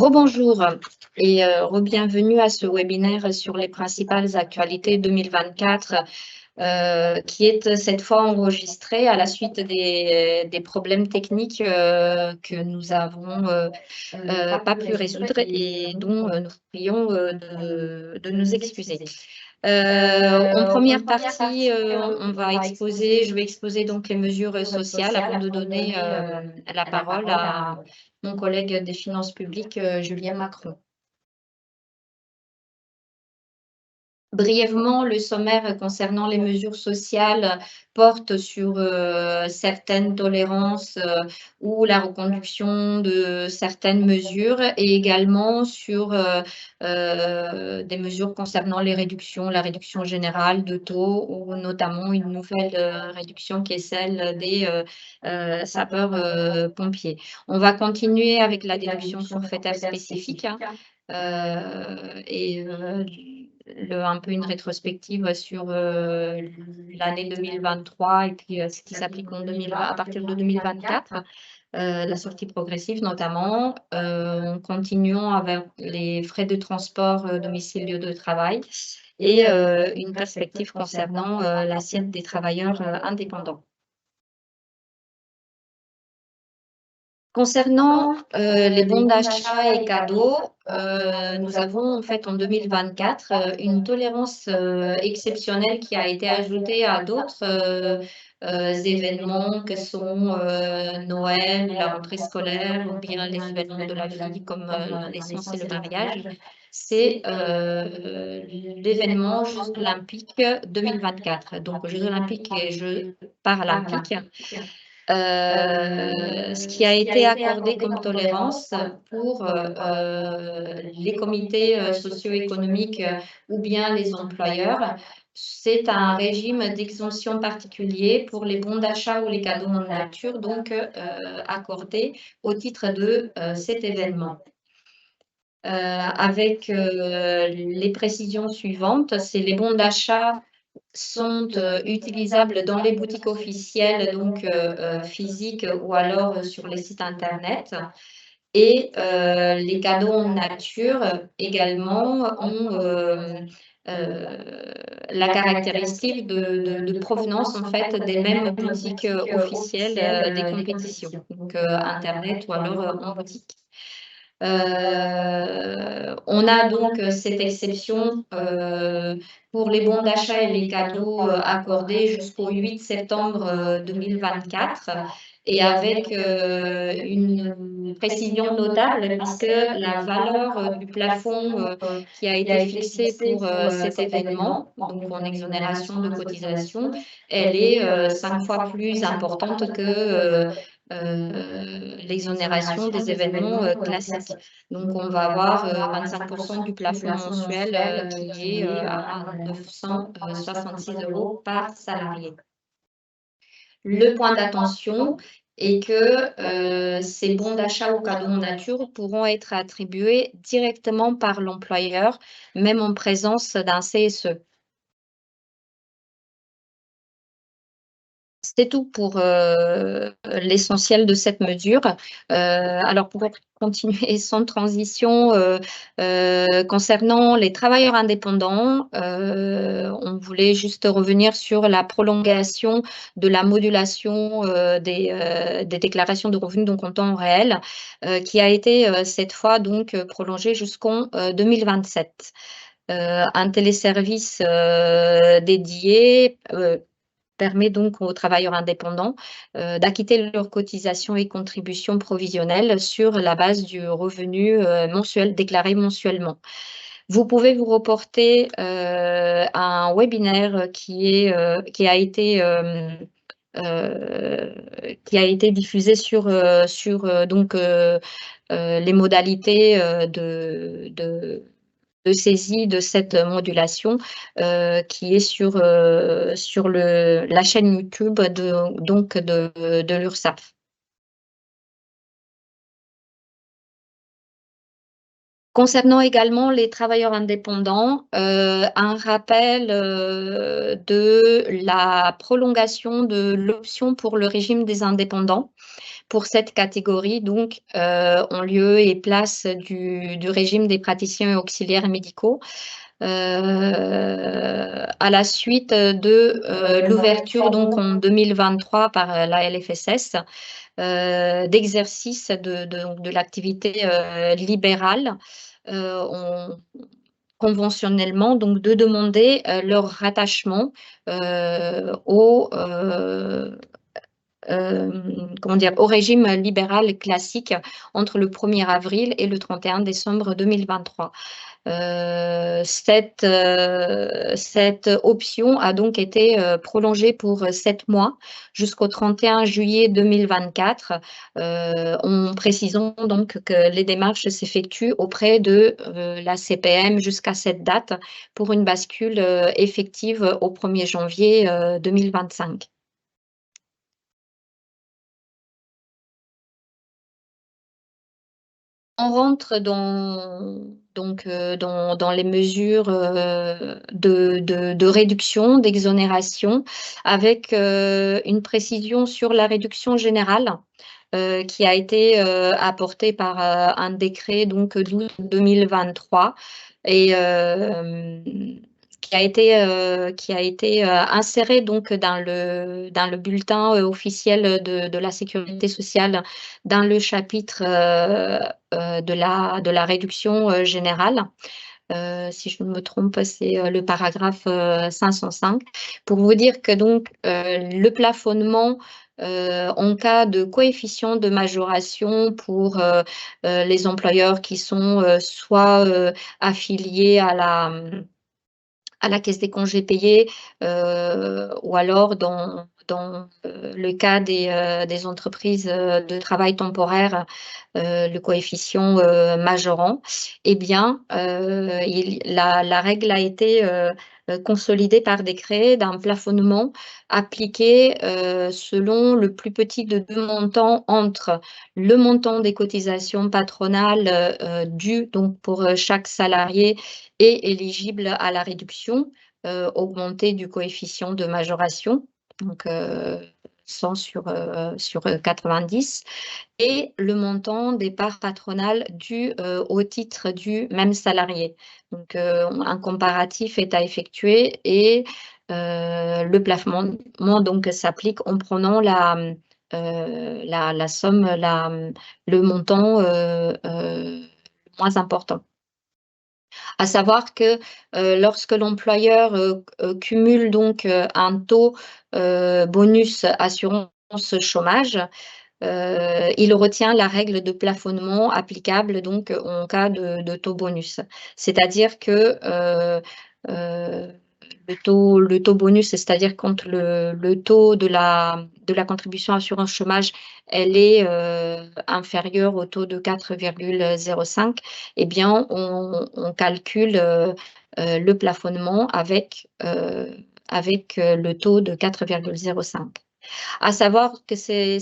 Rebonjour et re-bienvenue à ce webinaire sur les principales actualités 2024 qui est cette fois enregistré à la suite des problèmes techniques que nous avons pas pu résoudre et dont nous prions de nous excuser. En première partie, je vais exposer donc les mesures sociales avant de donner la parole à mon collègue des finances publiques, Julien Macron. Brièvement, le sommaire concernant les mesures sociales porte sur certaines tolérances ou la reconduction de certaines mesures et également sur des mesures concernant la réduction générale de taux ou notamment une nouvelle réduction qui est celle des sapeurs-pompiers. On va continuer avec la déduction forfaitaire spécifique et un peu une rétrospective sur l'année 2023 et puis ce qui s'applique à partir de 2024, la sortie progressive notamment. Continuons avec les frais de transport domicile-lieu de travail et une perspective concernant l'assiette des travailleurs indépendants. Concernant les bons d'achat et cadeaux, nous avons en fait en 2024 une tolérance exceptionnelle qui a été ajoutée à d'autres événements que sont Noël, la rentrée scolaire ou bien les événements de la vie comme la naissance et le mariage. C'est l'événement Jeux olympiques 2024. Donc Jeux olympiques et Jeux paralympiques. Ce qui a été accordé comme tolérance pour les comités socio-économiques ou bien les employeurs, c'est un régime d'exemption particulier pour les bons d'achat ou les cadeaux en nature, donc accordés au titre de cet événement. Avec les précisions suivantes, c'est les bons d'achat sont utilisables dans les boutiques officielles, donc physiques ou alors sur les sites internet. Et les cadeaux en nature également ont la caractéristique de provenance en fait des mêmes boutiques officielles des compétitions, donc internet ou alors en boutique. On a donc cette exception pour les bons d'achat et les cadeaux accordés jusqu'au 8 septembre 2024 et avec une précision notable puisque la valeur du plafond qui a été fixée pour cet événement, donc en exonération de cotisation, elle est 5 fois plus importante que l'exonération des événements classiques. Donc, on va avoir 25% du plafond mensuel qui est à 966 € par salarié. Le point d'attention est que ces bons d'achat ou cadeaux en nature pourront être attribués directement par l'employeur, même en présence d'un CSE. C'est tout pour l'essentiel de cette mesure. Alors pour continuer sans transition, concernant les travailleurs indépendants, on voulait juste revenir sur la prolongation de la modulation des déclarations de revenus donc en temps réel, qui a été cette fois donc prolongée jusqu'en 2027. Un téléservice dédié permet donc aux travailleurs indépendants d'acquitter leurs cotisations et contributions provisionnelles sur la base du revenu mensuel déclaré mensuellement. Vous pouvez vous reporter à un webinaire qui a été diffusé sur donc les modalités de saisie de cette modulation qui est sur la chaîne YouTube de l'URSSAF. Concernant également les travailleurs indépendants, un rappel de la prolongation de l'option pour le régime des indépendants. pour cette catégorie, donc, en lieu et place du régime des praticiens et auxiliaires médicaux, à la suite de l'ouverture donc en 2023 par la LFSS d'exercice de l'activité libérale conventionnellement, donc de demander leur rattachement au comment dire, au régime libéral classique entre le 1er avril et le 31 décembre 2023. Cette option a donc été prolongée pour 7 mois jusqu'au 31 juillet 2024, en précisant donc que les démarches s'effectuent auprès de la CPM jusqu'à cette date pour une bascule effective au 1er janvier 2025. On rentre dans les mesures de réduction, d'exonération, avec une précision sur la réduction générale qui a été apportée par un décret donc d'août 2023 et qui a été inséré donc dans le bulletin officiel de la sécurité sociale dans le chapitre de la réduction générale. Si je ne me trompe pas, c'est le paragraphe 505. Pour vous dire que donc le plafonnement en cas de coefficient de majoration pour les employeurs qui sont soit affiliés à la caisse des congés payés ou alors dans le cas des entreprises de travail temporaire, le coefficient majorant, eh bien, la règle a été consolidée par décret d'un plafonnement appliqué selon le plus petit de 2 montants entre le montant des cotisations patronales dues donc pour chaque salarié et éligible à la réduction augmentée du coefficient de majoration, donc 100 sur 90, et le montant des parts patronales dues au titre du même salarié. Donc, un comparatif est à effectuer et le plafonnement donc s'applique en prenant la somme, le montant moins important. À savoir que lorsque l'employeur cumule donc un taux bonus assurance chômage, il retient la règle de plafonnement applicable donc en cas de taux bonus. C'est-à-dire que le taux bonus, c'est-à-dire quand le taux de la contribution assurance chômage, elle est inférieure au taux de 4,05, eh bien, on calcule le plafonnement avec le taux de 4,05. À savoir que ces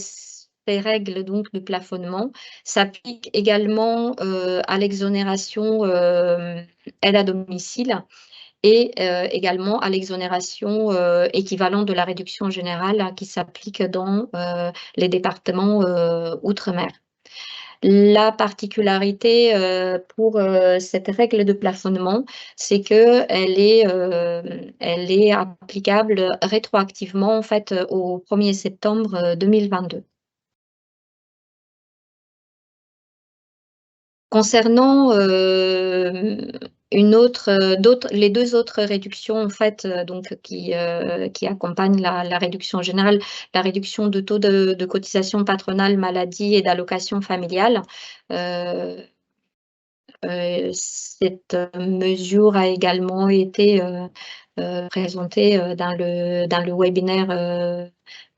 règles donc de plafonnement s'appliquent également à l'exonération aide à domicile et également à l'exonération équivalente de la réduction générale qui s'applique dans les départements outre-mer. La particularité pour cette règle de plafonnement, c'est qu'elle est applicable rétroactivement en fait au 1er septembre 2022. Concernant les 2 autres réductions en fait donc qui accompagnent la réduction générale, la réduction de taux de cotisation patronale maladie et d'allocation familiale. Cette mesure a également été présentée dans le webinaire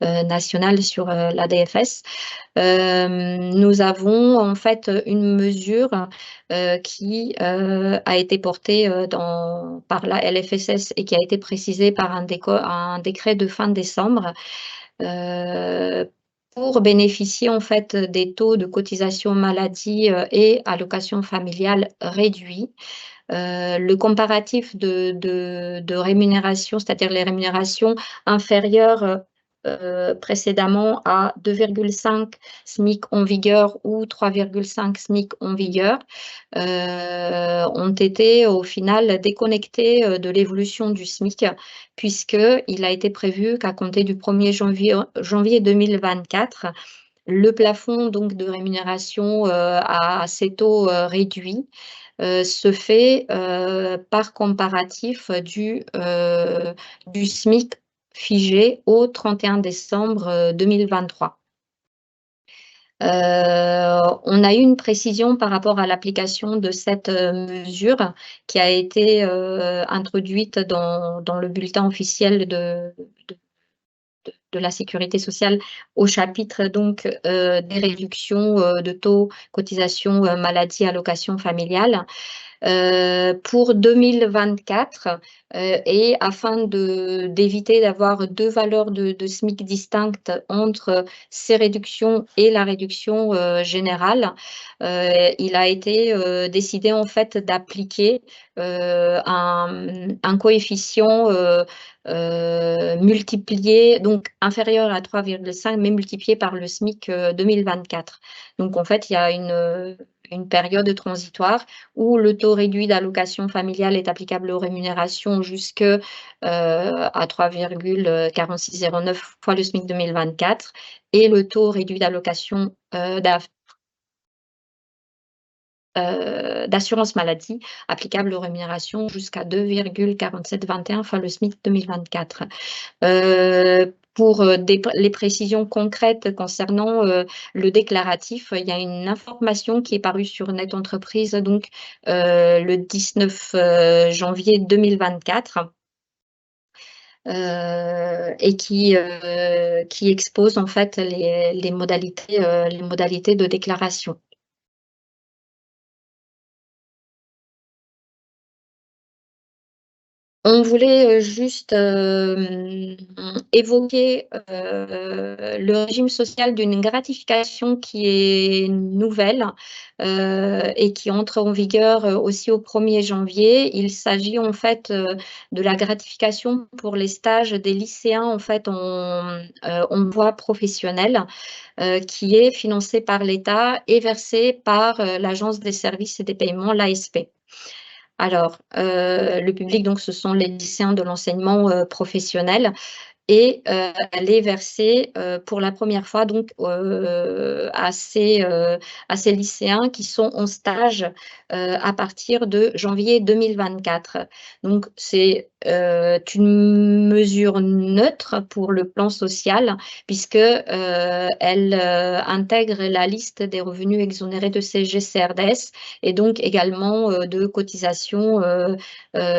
national sur l'ADFS. Nous avons en fait une mesure qui a été portée par la LFSS et qui a été précisée par un décret de fin décembre pour bénéficier en fait des taux de cotisation maladie et allocation familiale réduits. Le comparatif de rémunération, c'est-à-dire les rémunérations inférieures précédemment à 2,5 SMIC en vigueur ou 3,5 SMIC en vigueur, ont été au final déconnectés de l'évolution du SMIC, puisqu'il a été prévu qu'à compter du 1er janvier 2024, le plafond donc de rémunération à ces taux réduits se fait par comparatif du SMIC figé au 31 décembre 2023. On a eu une précision par rapport à l'application de cette mesure qui a été introduite dans le bulletin officiel de la sécurité sociale au chapitre donc des réductions de taux cotisation maladie allocation familiale. Pour 2024 et afin d'éviter d'avoir 2 valeurs de SMIC distinctes entre ces réductions et la réduction générale, il a été décidé en fait d'appliquer un coefficient multiplié, donc inférieur à 3,5, mais multiplié par le SMIC 2024. Donc en fait, il y a une période transitoire où le taux réduit d'allocation familiale est applicable aux rémunérations jusque à 3,4609 fois le SMIC 2024 et le taux réduit d'allocation d'assurance maladie applicable aux rémunérations jusqu'à 2,4721 fois le SMIC 2024. Pour les précisions concrètes concernant le déclaratif, il y a une information qui est parue sur Net Entreprise donc le 19 janvier 2024 et qui expose en fait les modalités de déclaration. On voulait juste évoquer le régime social d'une gratification qui est nouvelle et qui entre en vigueur aussi au 1er janvier. Il s'agit en fait de la gratification pour les stages des lycéens en fait en voie professionnelle qui est financée par l'État et versée par l'Agence des services et des paiements, l'ASP. Alors, le public, donc, ce sont les lycéens de l'enseignement professionnel et elle est versée pour la première fois donc à ces lycéens qui sont en stage à partir de janvier 2024. Donc c'est une mesure neutre pour le plan social puisque elle intègre la liste des revenus exonérés de CSG-CRDS et donc également de cotisations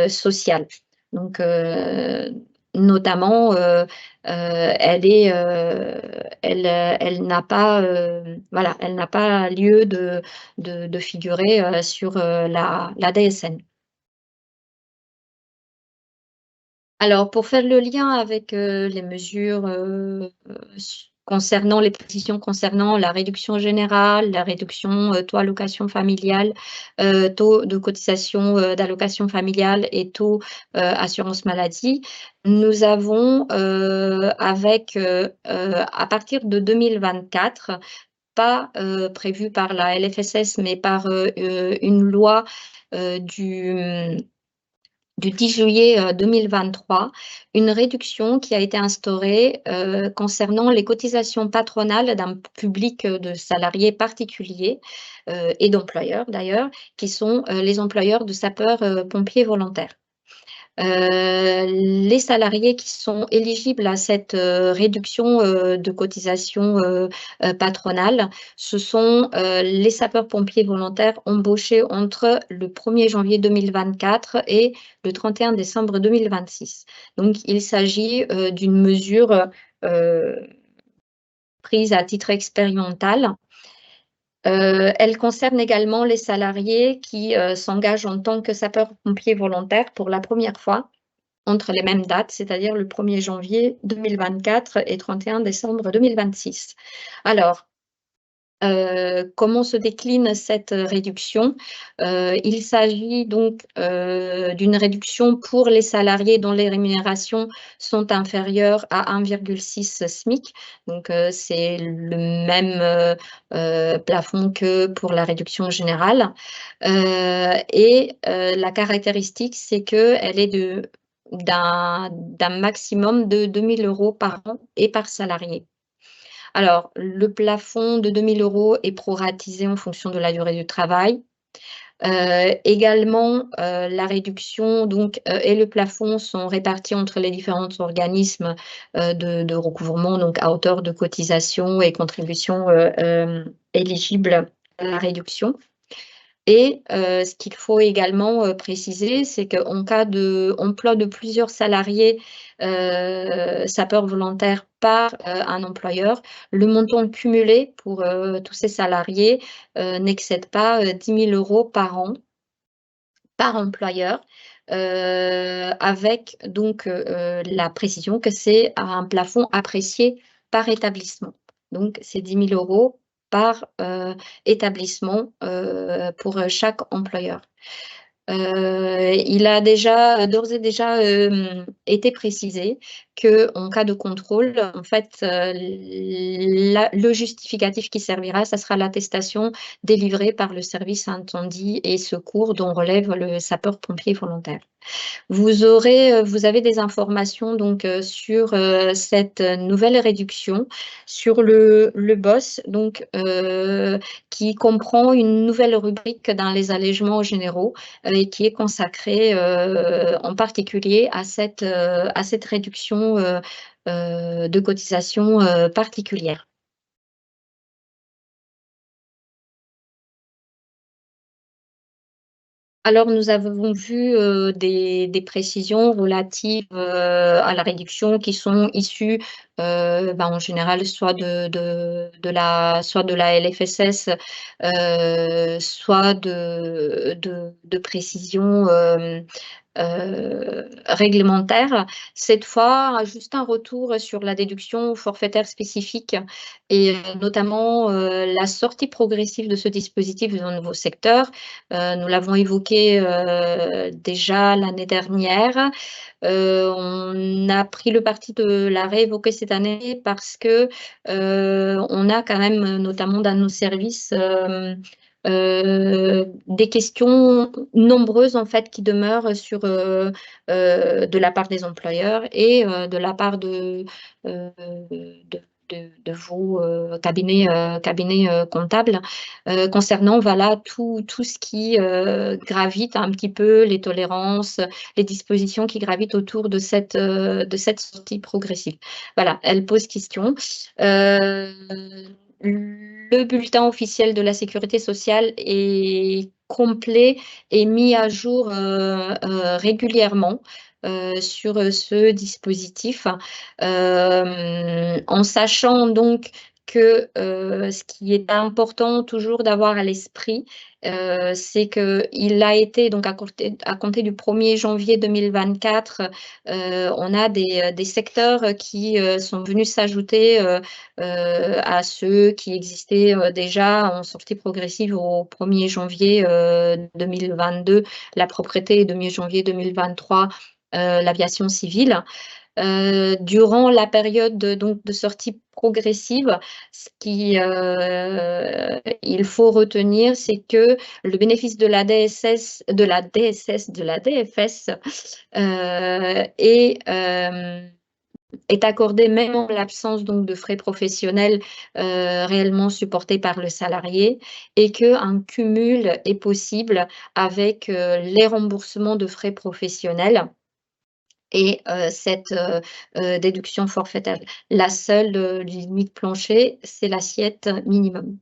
sociales. Donc notamment, elle n'a pas, voilà, elle n'a pas lieu de figurer sur la DSN. Alors, pour faire le lien avec les mesures concernant les précisions concernant la réduction générale, la réduction taux allocation familiale, taux de cotisation d'allocation familiale et taux assurance maladie, nous avons à partir de 2024, pas prévu par la LFSS, mais par une loi du 10 juillet 2023, une réduction qui a été instaurée concernant les cotisations patronales d'un public de salariés particuliers et d'employeurs d'ailleurs, qui sont les employeurs de sapeurs-pompiers volontaires. Les salariés qui sont éligibles à cette réduction de cotisation patronale, ce sont les sapeurs-pompiers volontaires embauchés entre le 1er janvier 2024 et le 31 décembre 2026. Donc, il s'agit d'une mesure prise à titre expérimental. Elle concerne également les salariés qui s'engagent en tant que sapeurs-pompiers volontaires pour la première fois entre les mêmes dates, c'est-à-dire le 1er janvier 2024 et 31 décembre 2026. Alors, Comment se décline cette réduction? Il s'agit donc d'une réduction pour les salariés dont les rémunérations sont inférieures à 1,6 SMIC. Donc, c'est le même plafond que pour la réduction générale. La caractéristique, c'est qu'elle est d'un maximum de 2 000 € par an et par salarié. Alors, le plafond de 2 000 € est proratisé en fonction de la durée du travail. Également, la réduction donc, et le plafond sont répartis entre les différents organismes, de recouvrement, donc à hauteur de cotisations et contributions, éligibles à la réduction. Et ce qu'il faut également, préciser, c'est qu'en cas d'emploi de plusieurs salariés, sapeurs volontaires par, un employeur, le montant cumulé pour, tous ces salariés, n'excède pas, 10 000 € par an, par employeur, avec donc, la précision que c'est un plafond apprécié par établissement. Donc c'est 10 000 € par, établissement, pour, chaque employeur. Il a déjà, d'ores et déjà, été précisé qu'en cas de contrôle, en fait, le justificatif qui servira, ça sera l'attestation délivrée par le service incendie et secours dont relève le sapeur-pompier volontaire. Vous avez des informations donc, sur, cette nouvelle réduction, sur le BOSS donc, qui comprend une nouvelle rubrique dans les allégements généraux, et qui est consacrée, en particulier à cette réduction, de cotisation, particulière. Alors, nous avons vu, des précisions relatives, à la réduction qui sont issues, en général soit de la LFSS, soit de précisions, réglementaires. Cette fois, juste un retour sur la déduction forfaitaire spécifique et notamment, la sortie progressive de ce dispositif dans un nouveau secteur. Nous l'avons évoqué, déjà l'année dernière. On a pris le parti de la réévoquer cette année parce que, on a quand même, notamment dans nos services, des questions nombreuses en fait qui demeurent sur, de la part des employeurs et de la part de vous, cabinets, comptables, concernant voilà tout ce qui, gravite un petit peu, les tolérances, les dispositions qui gravitent autour de cette sortie progressive. Voilà, elle pose question. Le bulletin officiel de la sécurité sociale est complet et mis à jour, régulièrement, sur, ce dispositif. En sachant donc que, ce qui est important toujours d'avoir à l'esprit, c'est qu'il a été donc à compter du 1er janvier 2024, on a des secteurs qui, sont venus s'ajouter, à ceux qui existaient, déjà en sortie progressive au 1er janvier, 2022, la propreté et 1er janvier 2023, l'aviation civile. Durant la période donc de sortie progressive, ce qui, il faut retenir, c'est que le bénéfice de la DSS, de la DSS, de la DFS, est accordé même en l'absence donc de frais professionnels, réellement supportés par le salarié et qu'un cumul est possible avec, les remboursements de frais professionnels et cette, déduction forfaitaire. La seule, limite plancher, c'est l'assiette minimum.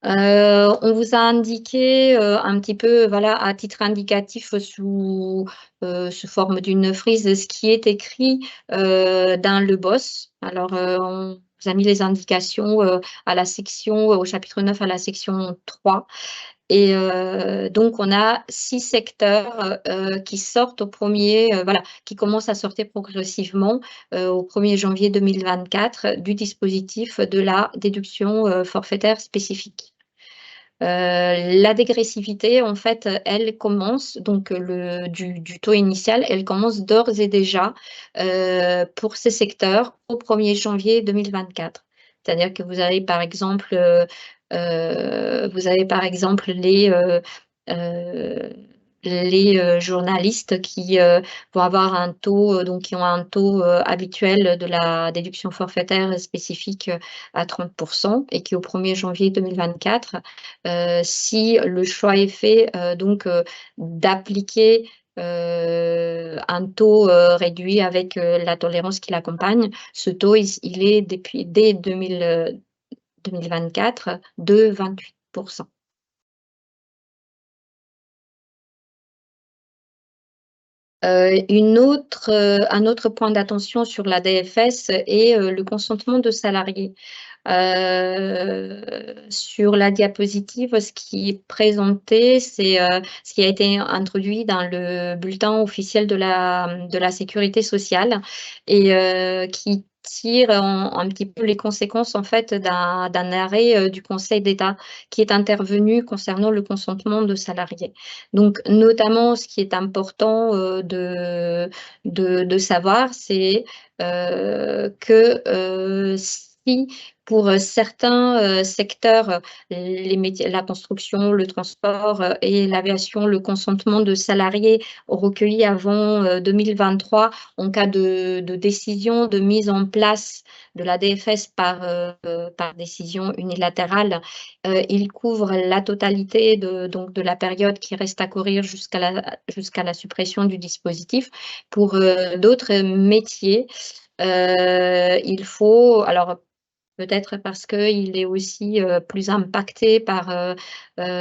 On vous a indiqué, un petit peu, voilà, à titre indicatif, sous forme d'une frise, ce qui est écrit, dans le BOSS. Alors, on vous a mis les indications, à la section au chapitre 9 à la section 3. Et donc, on a 6 secteurs qui sortent voilà, qui commencent à sortir progressivement au 1er janvier 2024 du dispositif de la déduction forfaitaire spécifique. La dégressivité, en fait, elle commence donc du taux initial, elle commence d'ores et déjà pour ces secteurs au 1er janvier 2024. C'est-à-dire que vous avez par exemple les journalistes qui vont avoir un taux, donc qui ont un taux habituel de la déduction forfaitaire spécifique à 30% et qui au 1er janvier 2024, si le choix est fait d'appliquer un taux réduit avec la tolérance qui l'accompagne, ce taux il est dès 2024 de 28%. Un autre point d'attention sur la DFS est le consentement de salariés. Sur la diapositive, ce qui est présenté, c'est ce qui a été introduit dans le bulletin officiel de la sécurité sociale et qui tire un petit peu les conséquences en fait d'un arrêt du Conseil d'État qui est intervenu concernant le consentement de salariés. Donc, notamment, ce qui est important de savoir, c'est que si pour certains secteurs, les métiers, la construction, le transport et l'aviation, le consentement de salariés recueillis avant 2023 en cas de décision de mise en place de la DFS par décision unilatérale, il couvre la totalité de la période qui reste à courir jusqu'à la suppression du dispositif. Pour d'autres métiers, il faut, alors peut-être parce qu'il est aussi plus impacté par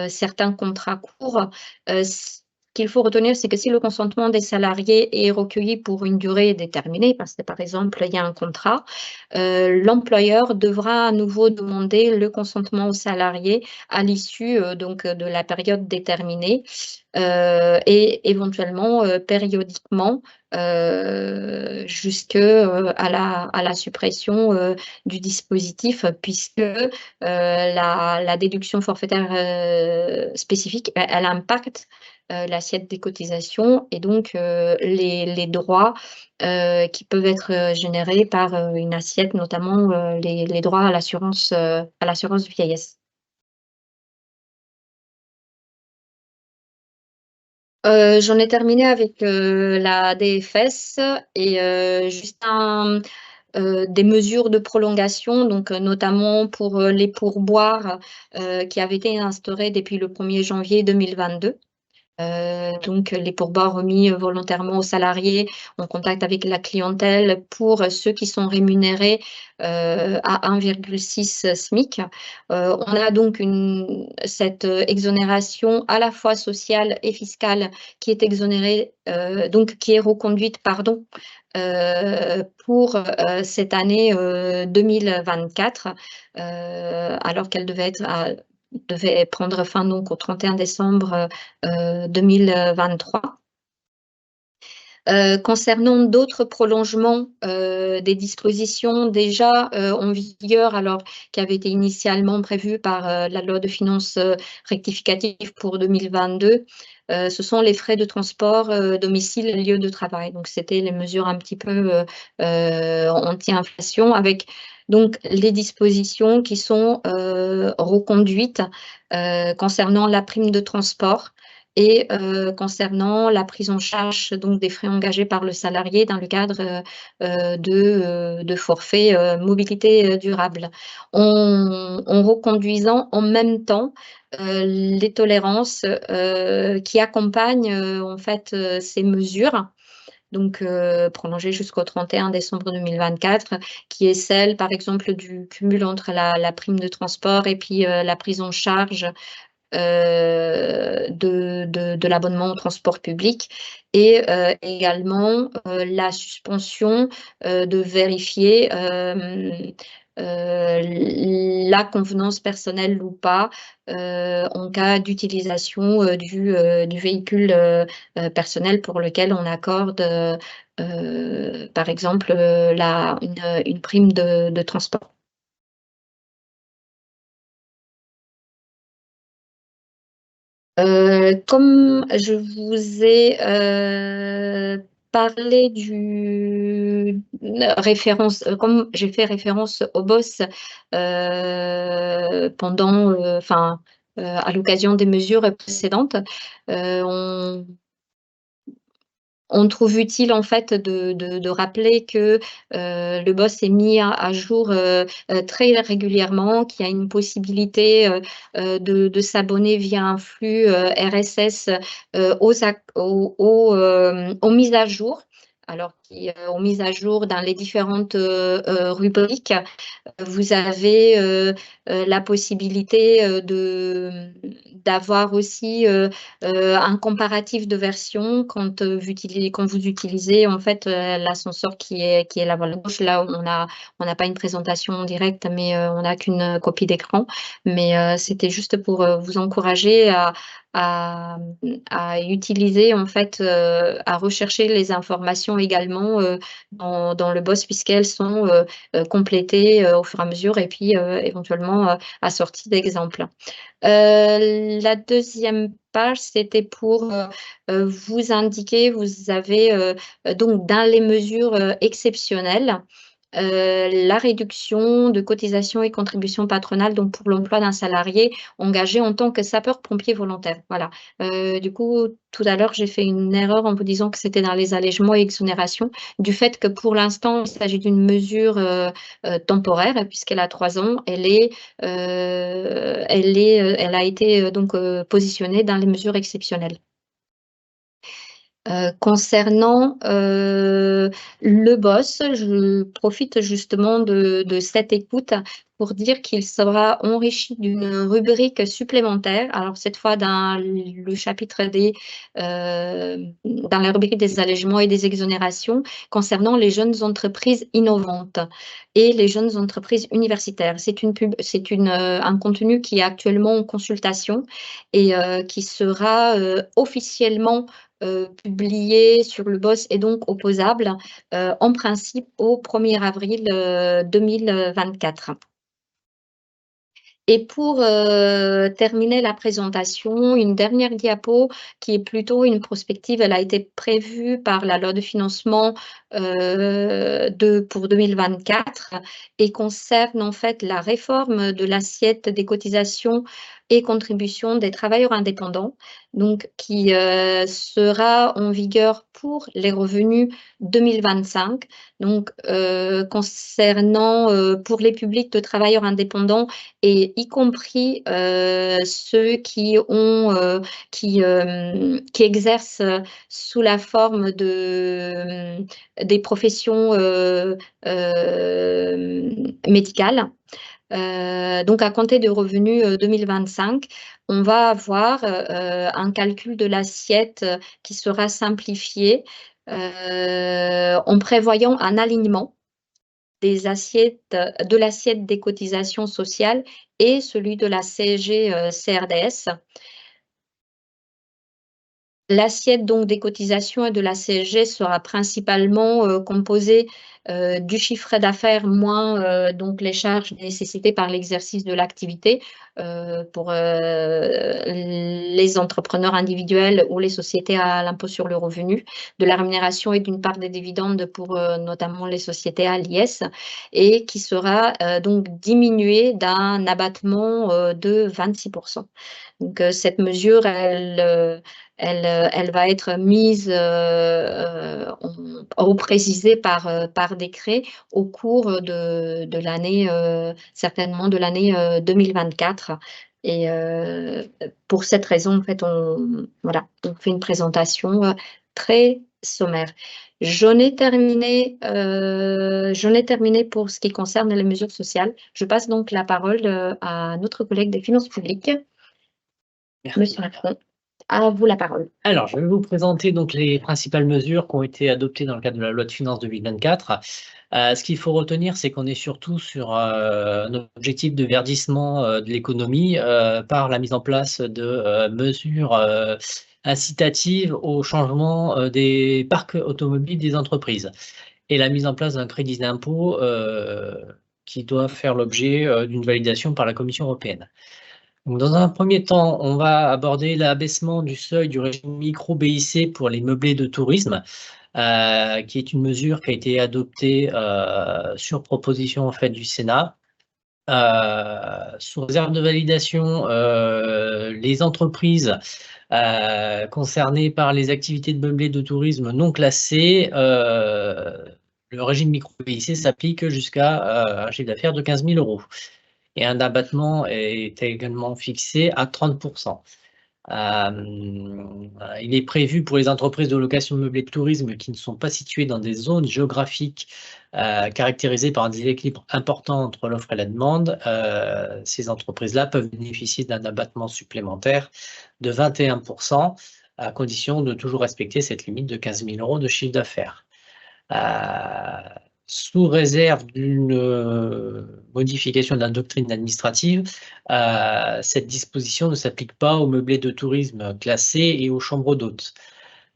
certains contrats courts. Ce qu'il faut retenir, c'est que si le consentement des salariés est recueilli pour une durée déterminée, parce que par exemple, il y a un contrat, l'employeur devra à nouveau demander le consentement aux salariés à l'issue de la période déterminée et éventuellement périodiquement jusque à la suppression du dispositif, puisque la déduction forfaitaire spécifique, elle impacte l'assiette des cotisations et donc les droits qui peuvent être générés par une assiette, notamment les droits à l'assurance vieillesse. J'en ai terminé avec la DFS et juste des mesures de prolongation, donc notamment pour les pourboires qui avaient été instaurés depuis le 1er janvier 2022. Donc les pourboires remis volontairement aux salariés en contact avec la clientèle pour ceux qui sont rémunérés à 1,6 SMIC. On a donc cette exonération à la fois sociale et fiscale qui est exonérée, donc qui est reconduite, pardon, pour cette année 2024, alors qu'elle devait prendre fin donc au 31 décembre 2023. Concernant d'autres prolongements des dispositions déjà en vigueur, alors qui avaient été initialement prévues par la loi de finances rectificative pour 2022, ce sont les frais de transport domicile, lieu de travail. Donc, c'était les mesures un petit peu anti-inflation avec donc les dispositions qui sont reconduites concernant la prime de transport et concernant la prise en charge donc des frais engagés par le salarié dans le cadre de forfait mobilité durable, en reconduisant en même temps les tolérances qui accompagnent en fait ces mesures. Donc, prolongée jusqu'au 31 décembre 2024, qui est celle, par exemple, du cumul entre la prime de transport et puis la prise en charge de l'abonnement au transport public et également la suspension de vérifier la convenance personnelle ou pas en cas d'utilisation du véhicule personnel pour lequel on accorde, par exemple, une prime de transport. Comme je vous ai parlé comme j'ai fait référence au boss à l'occasion des mesures précédentes, on trouve utile en fait de rappeler que le boss est mis à jour très régulièrement, qu'il y a une possibilité de s'abonner via un flux RSS aux mises à jour. Alors, aux mises à jour dans les différentes rubriques. Vous avez la possibilité d'avoir aussi un comparatif de version quand vous utilisez en fait l'ascenseur qui est la voie gauche. Là, on n'a pas une présentation en direct, mais on n'a qu'une copie d'écran. Mais c'était juste pour vous encourager à utiliser en fait, à rechercher les informations également dans le boss, puisqu'elles sont complétées au fur et à mesure et puis éventuellement assorties d'exemples. La deuxième page, c'était pour vous indiquer, vous avez donc dans les mesures exceptionnelles, la réduction de cotisations et contributions patronales donc pour l'emploi d'un salarié engagé en tant que sapeur-pompier volontaire. Voilà. Du coup, tout à l'heure, j'ai fait une erreur en vous disant que c'était dans les allègements et exonérations, du fait que pour l'instant, il s'agit d'une mesure temporaire, puisqu'elle a 3 ans. Elle a été donc positionnée dans les mesures exceptionnelles. Concernant le boss, je profite justement de cette écoute pour dire qu'il sera enrichi d'une rubrique supplémentaire. Alors cette fois dans le chapitre dans la rubrique des allègements et des exonérations concernant les jeunes entreprises innovantes et les jeunes entreprises universitaires. C'est un contenu qui est actuellement en consultation et qui sera officiellement publié sur le boss et donc opposable en principe au 1er avril 2024. Et pour terminer la présentation, une dernière diapo qui est plutôt une prospective. Elle a été prévue par la loi de financement pour 2024 et concerne en fait la réforme de l'assiette des cotisations et contributions des travailleurs indépendants, donc qui sera en vigueur pour les revenus 2025. Donc, concernant pour les publics de travailleurs indépendants et y compris ceux qui exercent sous la forme des professions médicales. Donc, à compter de revenus 2025, on va avoir un calcul de l'assiette qui sera simplifié en prévoyant un alignement de l'assiette des cotisations sociales et celui de la CSG-CRDS. L'assiette donc des cotisations et de la CSG sera principalement composée du chiffre d'affaires moins donc les charges nécessitées par l'exercice de l'activité pour les entrepreneurs individuels ou les sociétés à l'impôt sur le revenu, de la rémunération et d'une part des dividendes pour notamment les sociétés à l'IS, et qui sera donc diminuée d'un abattement de 26%. Donc cette mesure, elle va être mise ou précisée par décret au cours de l'année, certainement de l'année 2024. Et pour cette raison, en fait, on fait une présentation très sommaire. J'en ai terminé pour ce qui concerne les mesures sociales. Je passe donc la parole à notre collègue des finances publiques, Monsieur Lafond. À vous la parole. Alors, je vais vous présenter donc les principales mesures qui ont été adoptées dans le cadre de la loi de finances 2024. Ce qu'il faut retenir, c'est qu'on est surtout sur, un objectif de verdissement, de l'économie, par la mise en place de, mesures, incitatives au changement, des parcs automobiles des entreprises et la mise en place d'un crédit d'impôt, qui doit faire l'objet, d'une validation par la Commission européenne. Donc, dans un premier temps, on va aborder l'abaissement du seuil du régime micro-BIC pour les meublés de tourisme, qui est une mesure qui a été adoptée, sur proposition en fait du Sénat. Sous réserve de validation, les entreprises, concernées par les activités de meublés de tourisme non classées, le régime micro-BIC s'applique jusqu'à, un chiffre d'affaires de 15 000 € et un abattement est également fixé à 30 Il est prévu pour les entreprises de location de meublés de tourisme qui ne sont pas situées dans des zones géographiques, caractérisées par un déséquilibre important entre l'offre et la demande. Ces entreprises-là peuvent bénéficier d'un abattement supplémentaire de 21 à condition de toujours respecter cette limite de 15 000 € de chiffre d'affaires. Sous réserve d'une, modification de la doctrine administrative, cette disposition ne s'applique pas aux meublés de tourisme classés et aux chambres d'hôtes.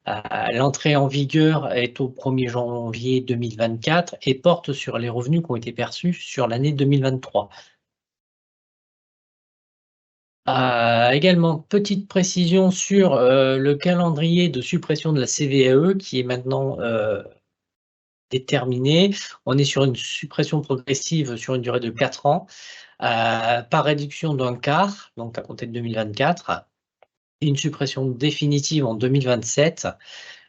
L'entrée en vigueur est au 1er janvier 2024 et porte sur les revenus qui ont été perçus sur l'année 2023. Également, petite précision sur, le calendrier de suppression de la CVAE qui est maintenant, déterminé. On est sur une suppression progressive sur une durée de 4 ans, par réduction d'un quart, donc à compter de 2024, et une suppression définitive en 2027.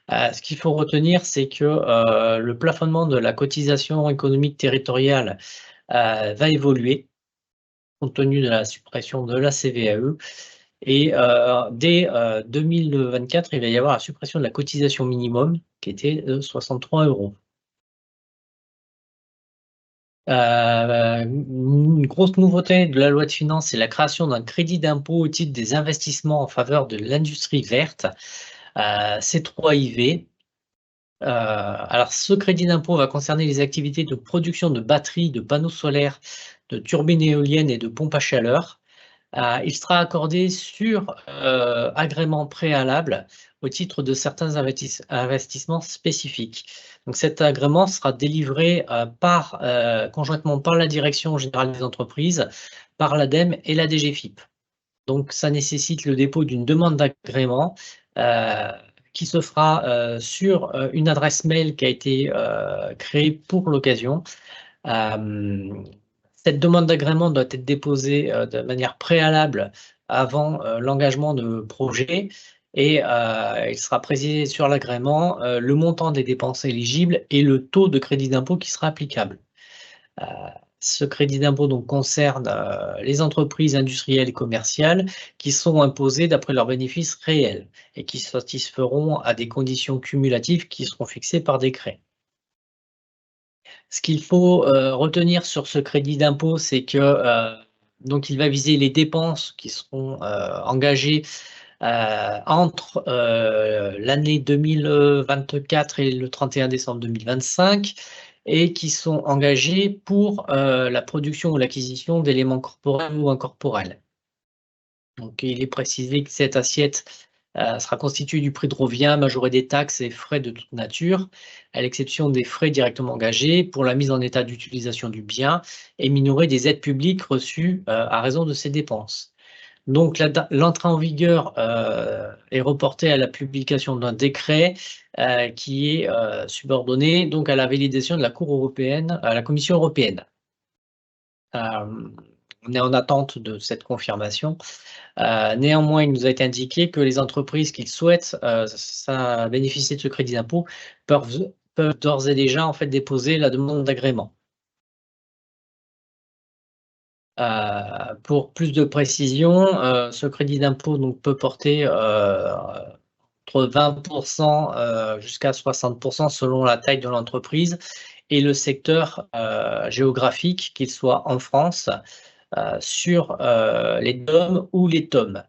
Ce qu'il faut retenir, c'est que, le plafonnement de la cotisation économique territoriale, va évoluer, compte tenu de la suppression de la CVAE et dès, 2024, il va y avoir la suppression de la cotisation minimum qui était de 63 €. Une grosse nouveauté de la loi de finances, c'est la création d'un crédit d'impôt au titre des investissements en faveur de l'industrie verte, C3IV. Alors ce crédit d'impôt va concerner les activités de production de batteries, de panneaux solaires, de turbines éoliennes et de pompes à chaleur. Il sera accordé sur, agrément préalable au titre de certains investissements spécifiques. Donc cet agrément sera délivré, conjointement par la Direction générale des entreprises, par l'ADEME et la DGFiP. Donc ça nécessite le dépôt d'une demande d'agrément, qui se fera, sur, une adresse mail qui a été, créée pour l'occasion. Cette demande d'agrément doit être déposée, de manière préalable avant, l'engagement de projet et il sera précisé sur l'agrément, le montant des dépenses éligibles et le taux de crédit d'impôt qui sera applicable. Heu, Ce crédit d'impôt donc concerne, les entreprises industrielles et commerciales qui sont imposées d'après leurs bénéfices réels et qui satisferont à des conditions cumulatives qui seront fixées par décret. Ce qu'il faut, retenir sur ce crédit d'impôt, c'est que, donc il va viser les dépenses qui seront, engagées, entre, l'année 2024 et le 31 décembre 2025 et qui sont engagées pour, la production ou l'acquisition d'éléments corporels ou incorporels. Donc il est précisé que cette assiette, sera constituée du prix de revient majoré des taxes et frais de toute nature, à l'exception des frais directement engagés pour la mise en état d'utilisation du bien et minoré des aides publiques reçues, à raison de ces dépenses. Donc l'entrée en vigueur, est reportée à la publication d'un décret, qui est, subordonné donc à la validation de la Cour européenne, à la Commission européenne. On est en attente de cette confirmation. Néanmoins, il nous a été indiqué que les entreprises qui souhaitent, bénéficier de ce crédit d'impôt peuvent d'ores et déjà, en fait, déposer la demande d'agrément. Pour plus de précision, ce crédit d'impôt donc peut porter, entre 20 jusqu'à 60 selon la taille de l'entreprise et le secteur, géographique, qu'il soit en France, sur, les DOM ou les TOM.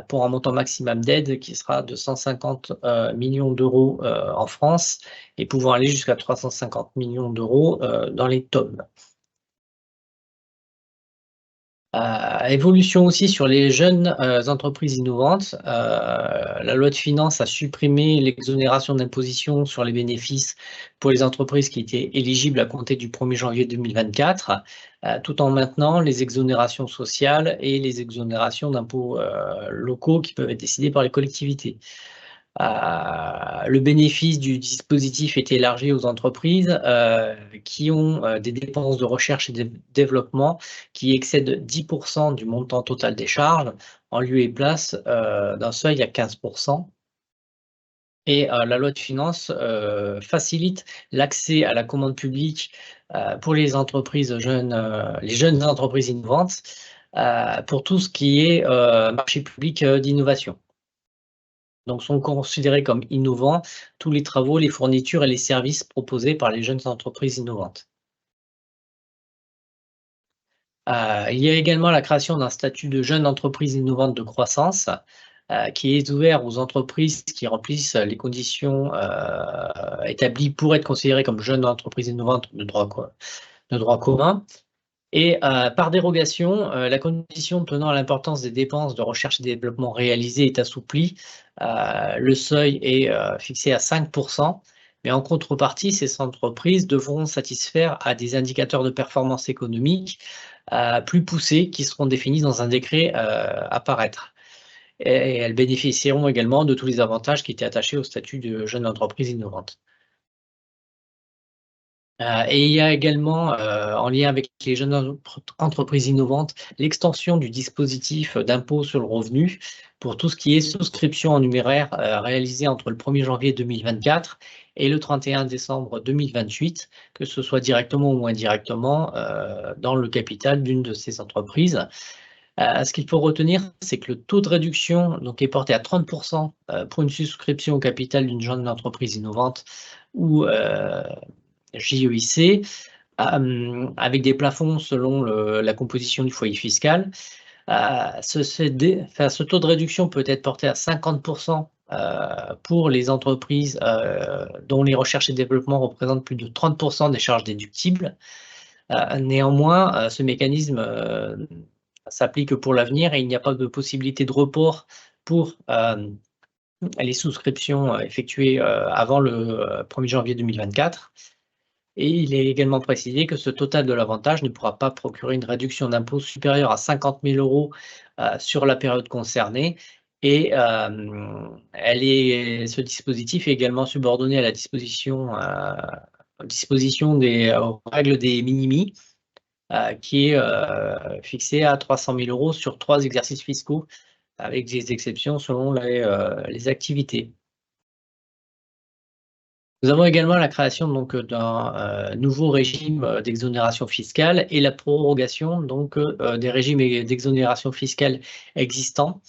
pour un montant maximum d'aide qui sera de 150 millions d'euros en France et pouvant aller jusqu'à 350 millions d'euros dans les TOM. Évolution aussi sur les jeunes entreprises innovantes. La loi de finances a supprimé l'exonération d'imposition sur les bénéfices pour les entreprises qui étaient éligibles à compter du 1er janvier 2024, tout en maintenant les exonérations sociales et les exonérations d'impôts locaux qui peuvent être décidées par les collectivités. Le bénéfice du dispositif est élargi aux entreprises qui ont des dépenses de recherche et de développement qui excèdent 10% du montant total des charges, en lieu et place d'un seuil à 15%. Et la loi de finances facilite l'accès à la commande publique pour les entreprises jeunes, les jeunes entreprises innovantes, pour tout ce qui est marché public d'innovation. Donc, sont considérés comme innovants tous les travaux, les fournitures et les services proposés par les jeunes entreprises innovantes. Il y a également la création d'un statut de jeune entreprise innovante de croissance qui est ouvert aux entreprises qui remplissent les conditions établies pour être considérées comme jeunes entreprises innovantes de droit commun. Et par dérogation, la condition tenant à l'importance des dépenses de recherche et développement réalisées est assouplie. Le seuil est fixé à 5%, mais en contrepartie, ces entreprises devront satisfaire à des indicateurs de performance économique plus poussés qui seront définis dans un décret à paraître. Et elles bénéficieront également de tous les avantages qui étaient attachés au statut de jeune entreprise innovante. Et il y a également, en lien avec les jeunes entreprises innovantes, l'extension du dispositif d'impôt sur le revenu pour tout ce qui est souscription en numéraire réalisée entre le 1er janvier 2024 et le 31 décembre 2028, que ce soit directement ou indirectement dans le capital d'une de ces entreprises. Ce qu'il faut retenir, c'est que le taux de réduction donc, est porté à 30% pour une souscription au capital d'une jeune entreprise innovante ou JEIC, avec des plafonds selon la composition du foyer fiscal. Ce taux de réduction peut être porté à 50% pour les entreprises dont les recherches et développements représentent plus de 30% des charges déductibles. Néanmoins, ce mécanisme s'applique pour l'avenir et il n'y a pas de possibilité de report pour les souscriptions effectuées avant le 1er janvier 2024. Et il est également précisé que ce total de l'avantage ne pourra pas procurer une réduction d'impôt supérieure à 50 000 € sur la période concernée. Et ce dispositif est également subordonné à la disposition aux règles des minimi, qui est fixé à 300 000 € sur 3 exercices fiscaux, avec des exceptions selon les activités. Nous avons également la création donc d'un nouveau régime d'exonération fiscale et la prorogation donc des régimes d'exonération fiscale existants.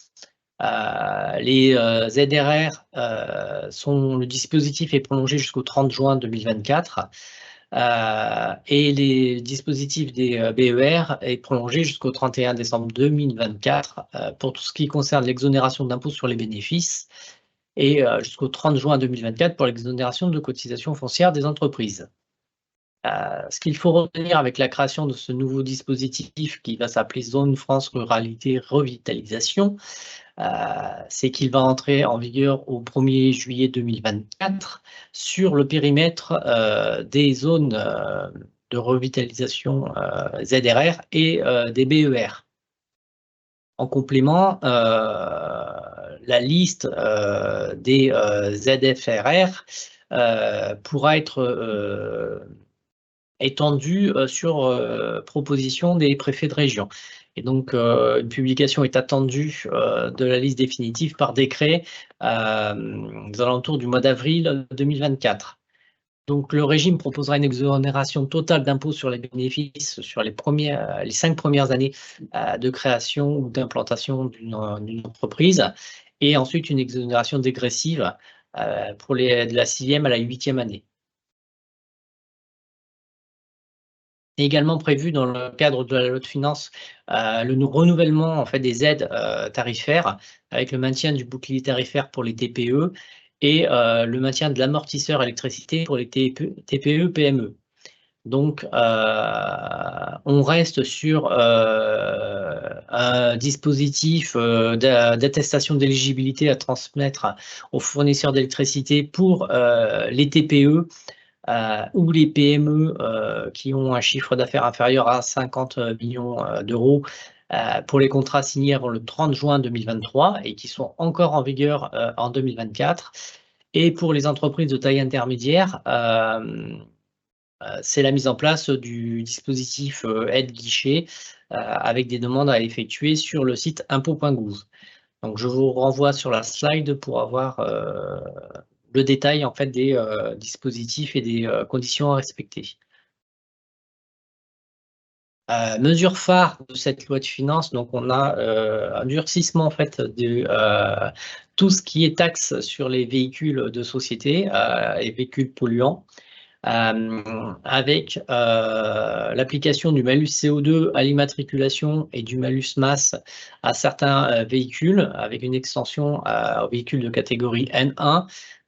Les ZRR le dispositif est prolongé jusqu'au 30 juin 2024 et les dispositifs des BER est prolongé jusqu'au 31 décembre 2024 pour tout ce qui concerne l'exonération d'impôt sur les bénéfices et jusqu'au 30 juin 2024 pour l'exonération de cotisations foncières des entreprises. Ce qu'il faut retenir avec la création de ce nouveau dispositif qui va s'appeler Zone France Ruralité Revitalisation, c'est qu'il va entrer en vigueur au 1er juillet 2024 sur le périmètre des zones de revitalisation ZRR et des BER. En complément, la liste des ZFRR pourra être étendue sur proposition des préfets de région. Et donc, une publication est attendue de la liste définitive par décret aux alentours du mois d'avril 2024. Donc, le régime proposera une exonération totale d'impôt sur les bénéfices sur les 5 premières années de création ou d'implantation d'une entreprise, et ensuite une exonération dégressive pour de la 6e à la 8e année. est également prévu dans le cadre de la loi de finances le renouvellement en fait, des aides tarifaires avec le maintien du bouclier tarifaire pour les TPE et le maintien de l'amortisseur électricité pour les TPE-PME. Donc, on reste sur un dispositif d'attestation d'éligibilité à transmettre aux fournisseurs d'électricité pour les TPE ou les PME qui ont un chiffre d'affaires inférieur à 50 millions d'euros pour les contrats signés avant le 30 juin 2023 et qui sont encore en vigueur en 2024. Et pour les entreprises de taille intermédiaire, c'est la mise en place du dispositif aide guichet avec des demandes à effectuer sur le site impôts.gouv. Donc, je vous renvoie sur la slide pour avoir le détail en fait, des dispositifs et des conditions à respecter. Mesure phare de cette loi de finances, donc on a un durcissement en fait de tout ce qui est taxe sur les véhicules de société et véhicules polluants. Avec l'application du malus CO2 à l'immatriculation et du malus masse à certains véhicules, avec une extension aux véhicules de catégorie N1,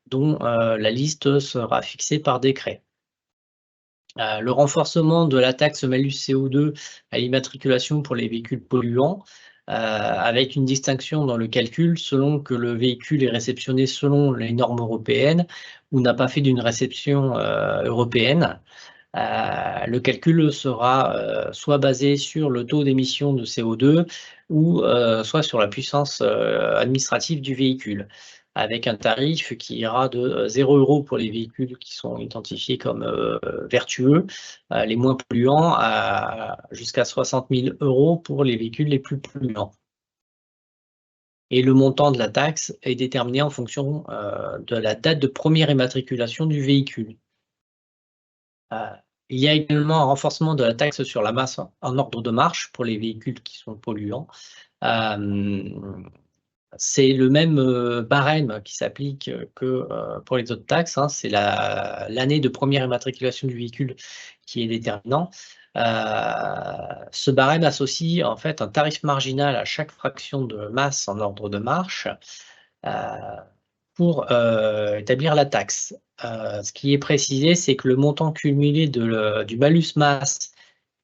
dont la liste sera fixée par décret. Le renforcement de la taxe malus CO2 à l'immatriculation pour les véhicules polluants, avec une distinction dans le calcul selon que le véhicule est réceptionné selon les normes européennes ou n'a pas fait d'une réception européenne. Le calcul sera soit basé sur le taux d'émission de CO2 ou soit sur la puissance administrative du véhicule, avec un tarif qui ira de 0 € pour les véhicules qui sont identifiés comme vertueux, les moins polluants, jusqu'à 60 000 € pour les véhicules les plus polluants. Et le montant de la taxe est déterminé en fonction de la date de première immatriculation du véhicule. Il y a également un renforcement de la taxe sur la masse en ordre de marche pour les véhicules qui sont polluants. C'est le même barème qui s'applique que pour les autres taxes, hein. C'est l'année de première immatriculation du véhicule qui est déterminant. Ce barème associe en fait un tarif marginal à chaque fraction de masse en ordre de marche pour établir la taxe. Ce qui est précisé, c'est que le montant cumulé du malus masse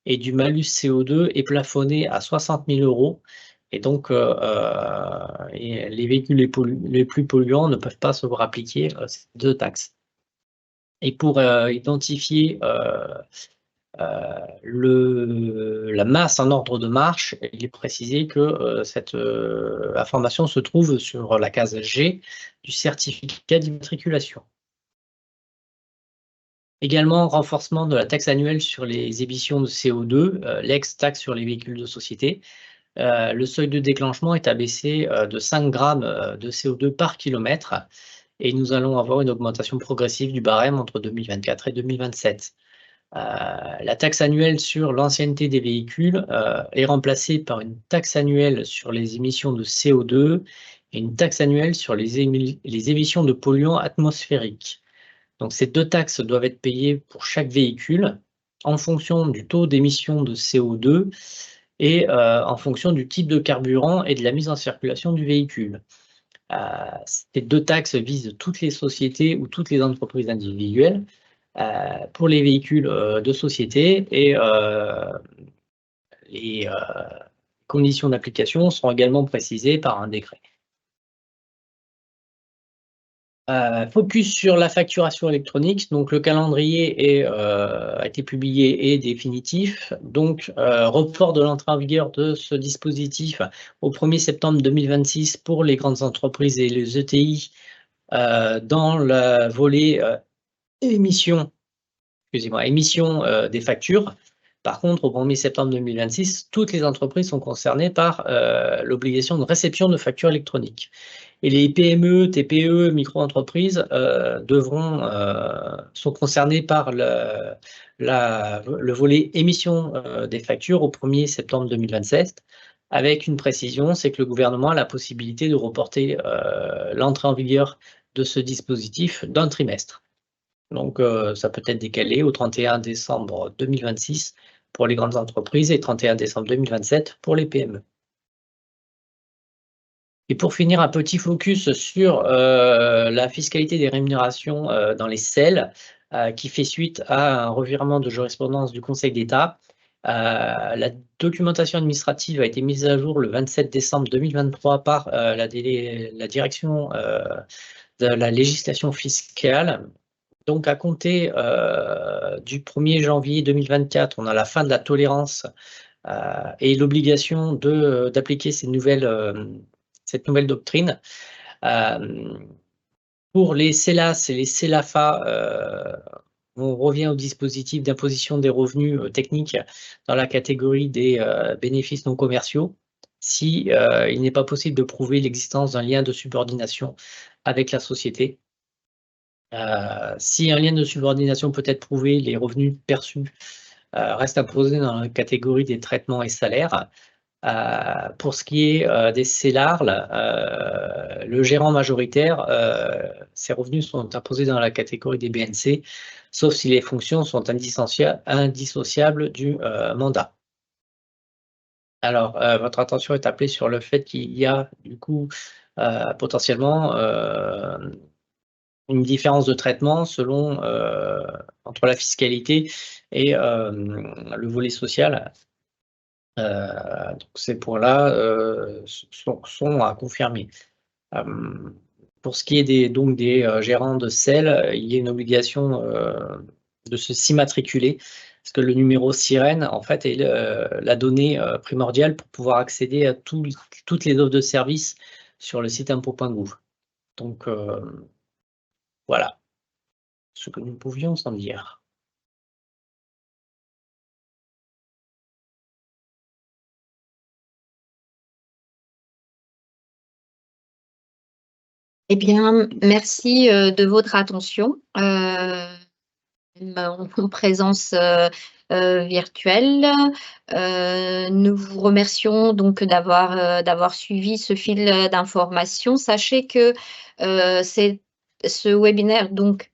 et du malus CO2 est plafonné à 60 000 €. Et donc, les véhicules les plus polluants ne peuvent pas se voir appliquer ces deux taxes. Et pour identifier la masse en ordre de marche, il est précisé que cette information se trouve sur la case G du certificat d'immatriculation. Également, renforcement de la taxe annuelle sur les émissions de CO2, l'ex-taxe sur les véhicules de société. Le seuil de déclenchement est abaissé de 5 grammes de CO2 par kilomètre et nous allons avoir une augmentation progressive du barème entre 2024 et 2027. La taxe annuelle sur l'ancienneté des véhicules est remplacée par une taxe annuelle sur les émissions de CO2 et une taxe annuelle sur les émissions de polluants atmosphériques. Donc ces deux taxes doivent être payées pour chaque véhicule en fonction du taux d'émission de CO2 et en fonction du type de carburant et de la mise en circulation du véhicule. Ces deux taxes visent toutes les sociétés ou toutes les entreprises individuelles. Pour les véhicules de société et les conditions d'application seront également précisées par un décret. Focus sur la facturation électronique. Donc, le calendrier a été publié et est définitif. Donc, report de l'entrée en vigueur de ce dispositif au 1er septembre 2026 pour les grandes entreprises et les ETI dans le volet émission des factures. Par contre, au 1er septembre 2026, toutes les entreprises sont concernées par l'obligation de réception de factures électroniques. Et les PME, TPE, micro-entreprises sont concernées par le volet émission des factures au 1er septembre 2027, avec une précision, c'est que le gouvernement a la possibilité de reporter l'entrée en vigueur de ce dispositif d'un trimestre. Donc, ça peut être décalé au 31 décembre 2026 pour les grandes entreprises et 31 décembre 2027 pour les PME. Et pour finir, un petit focus sur la fiscalité des rémunérations dans les SEL, qui fait suite à un revirement de jurisprudence du Conseil d'État. La documentation administrative a été mise à jour le 27 décembre 2023 par la direction de la législation fiscale. Donc à compter du 1er janvier 2024, on a la fin de la tolérance et l'obligation d'appliquer cette nouvelle doctrine. Pour les CELAS et les CELAFA, on revient au dispositif d'imposition des revenus techniques dans la catégorie des bénéfices non commerciaux, si il n'est pas possible de prouver l'existence d'un lien de subordination avec la société. Si un lien de subordination peut être prouvé, les revenus perçus restent imposés dans la catégorie des traitements et salaires. Pour ce qui est des CELARL, le gérant majoritaire, ses revenus sont imposés dans la catégorie des BNC, sauf si les fonctions sont indissociables du mandat. Alors, votre attention est appelée sur le fait qu'il y a du coup potentiellement une différence de traitement selon entre la fiscalité et le volet social. Donc ces points-là sont à confirmer. Pour ce qui est des gérants de SEL, il y a une obligation de se s'immatriculer, parce que le numéro SIREN, en fait, est la donnée primordiale pour pouvoir accéder à toutes les offres de services sur le site impôts.gouv. Donc voilà ce que nous pouvions en dire. Eh bien, merci de votre attention en présence virtuelle. Nous vous remercions donc d'avoir suivi ce fil d'information. Sachez que ce webinaire donc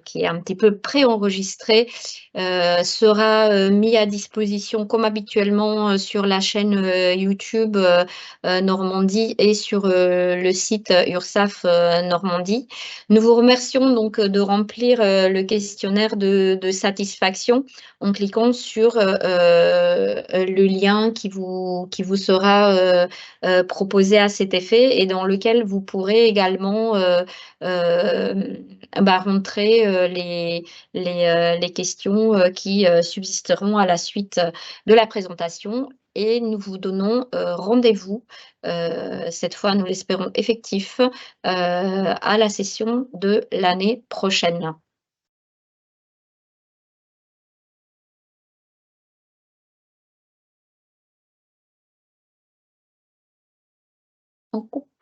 qui est un petit peu préenregistré sera mis à disposition comme habituellement sur la chaîne YouTube Normandie et sur le site URSSAF Normandie. Nous vous remercions donc de remplir le questionnaire de satisfaction en cliquant sur le lien qui vous sera proposé à cet effet et dans lequel vous pourrez également rentrer les questions qui subsisteront à la suite de la présentation. Et nous vous donnons rendez-vous, cette fois nous l'espérons effectif, à la session de l'année prochaine. On coupe.